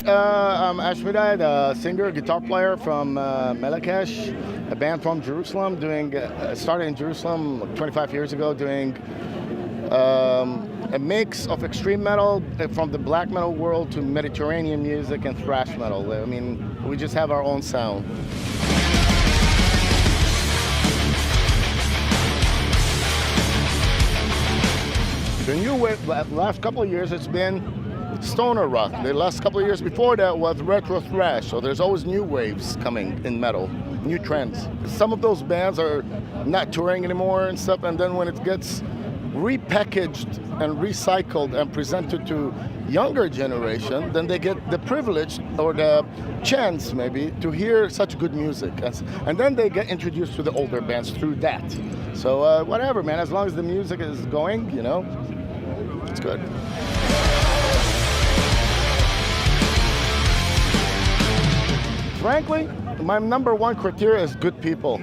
I'm Ashmedi, the singer, guitar player from Melechesh, a band from Jerusalem. Started in Jerusalem 25 years ago, doing a mix of extreme metal from the black metal world to Mediterranean music and thrash metal. I mean, we just have our own sound. The new wave, last couple of years, it's been stoner rock. The last couple of years before that was retro thrash. So there's always new waves coming in metal, new trends. Some of those bands are not touring anymore and stuff, and then when it gets repackaged and recycled and presented to younger generation, then they get the privilege or the chance maybe to hear such good music. And then they get introduced to the older bands through that. So whatever, man, as long as the music is going, you know, it's good. Frankly, my number one criteria is good people.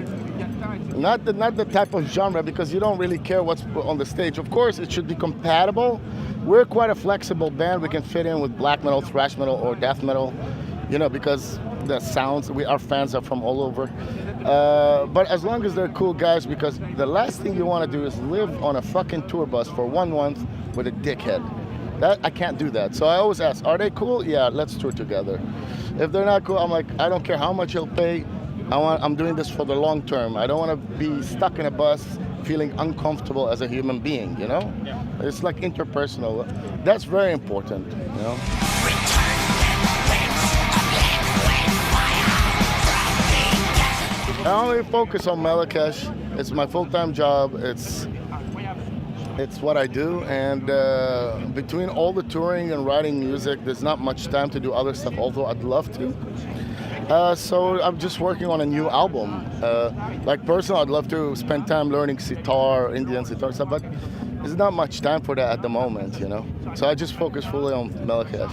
Not the type of genre, because you don't really care what's on the stage. Of course, it should be compatible. We're quite a flexible band. We can fit in with black metal, thrash metal, or death metal, you know, because the sounds, our fans are from all over. But as long as they're cool guys, because the last thing you want to do is live on a fucking tour bus for 1 month with a dickhead. I can't do that. So I always ask, are they cool? Yeah, let's tour together. If they're not cool, I'm like, I don't care how much you'll pay. I'm doing this for the long term. I don't want to be stuck in a bus feeling uncomfortable as a human being, you know? Yeah. It's like interpersonal. That's very important, you know? I only focus on Melechesh. It's my full-time job. It's what I do, and between all the touring and writing music, there's not much time to do other stuff, although I'd love to. So I'm just working on a new album. Like personally, I'd love to spend time learning sitar, Indian sitar stuff, but there's not much time for that at the moment, you know? So I just focus fully on Melechesh.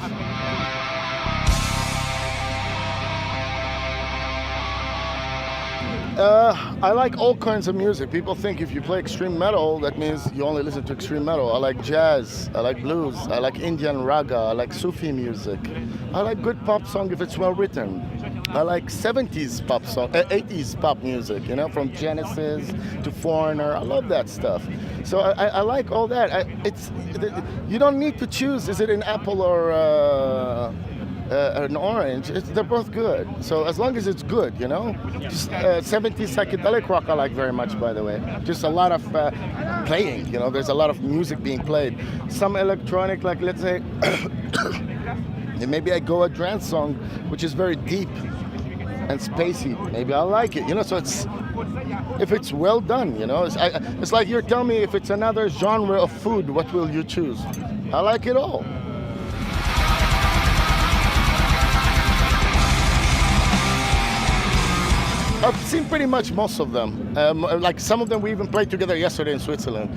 I like all kinds of music. People think if you play extreme metal, that means you only listen to extreme metal. I like jazz, I like blues, I like Indian raga, I like Sufi music. I like good pop song if it's well written. I like 70s pop song, 80s pop music, you know, from Genesis to Foreigner. I love that stuff. So I like all that. You don't need to choose, is it an apple or an orange? They're both good. So as long as it's good, you know. Just 70s psychedelic rock I like very much, by the way. Just a lot of playing, you know. There's a lot of music being played. Some electronic, like let's say, and maybe I go a trance song, which is very deep and spacey. Maybe I like it, you know. So it's, if it's well done, you know. It's like you're telling me if it's another genre of food, what will you choose? I like it all. I've seen pretty much most of them. Like some of them we even played together yesterday in Switzerland.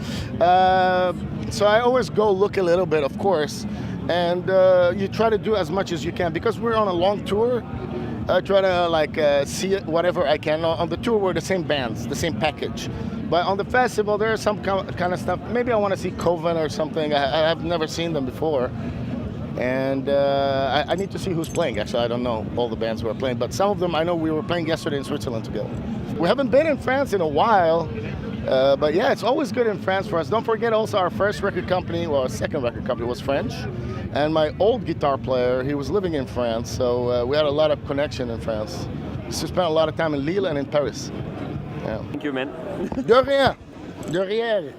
So I always go look a little bit, of course, and you try to do as much as you can. Because we're on a long tour, I try to see whatever I can. On the tour we're the same bands, the same package. But on the festival there's some kind of stuff. Maybe I want to see Coven or something. I've never seen them before. And I need to see who's playing. Actually, I don't know all the bands who are playing, but some of them I know we were playing yesterday in Switzerland together. We haven't been in France in a while, but yeah, it's always good in France for us. Don't forget also our first record company, well, our second record company was French. And my old guitar player, he was living in France, so we had a lot of connection in France. We spent a lot of time in Lille and in Paris. Yeah. Thank you, man. De rien. De rien.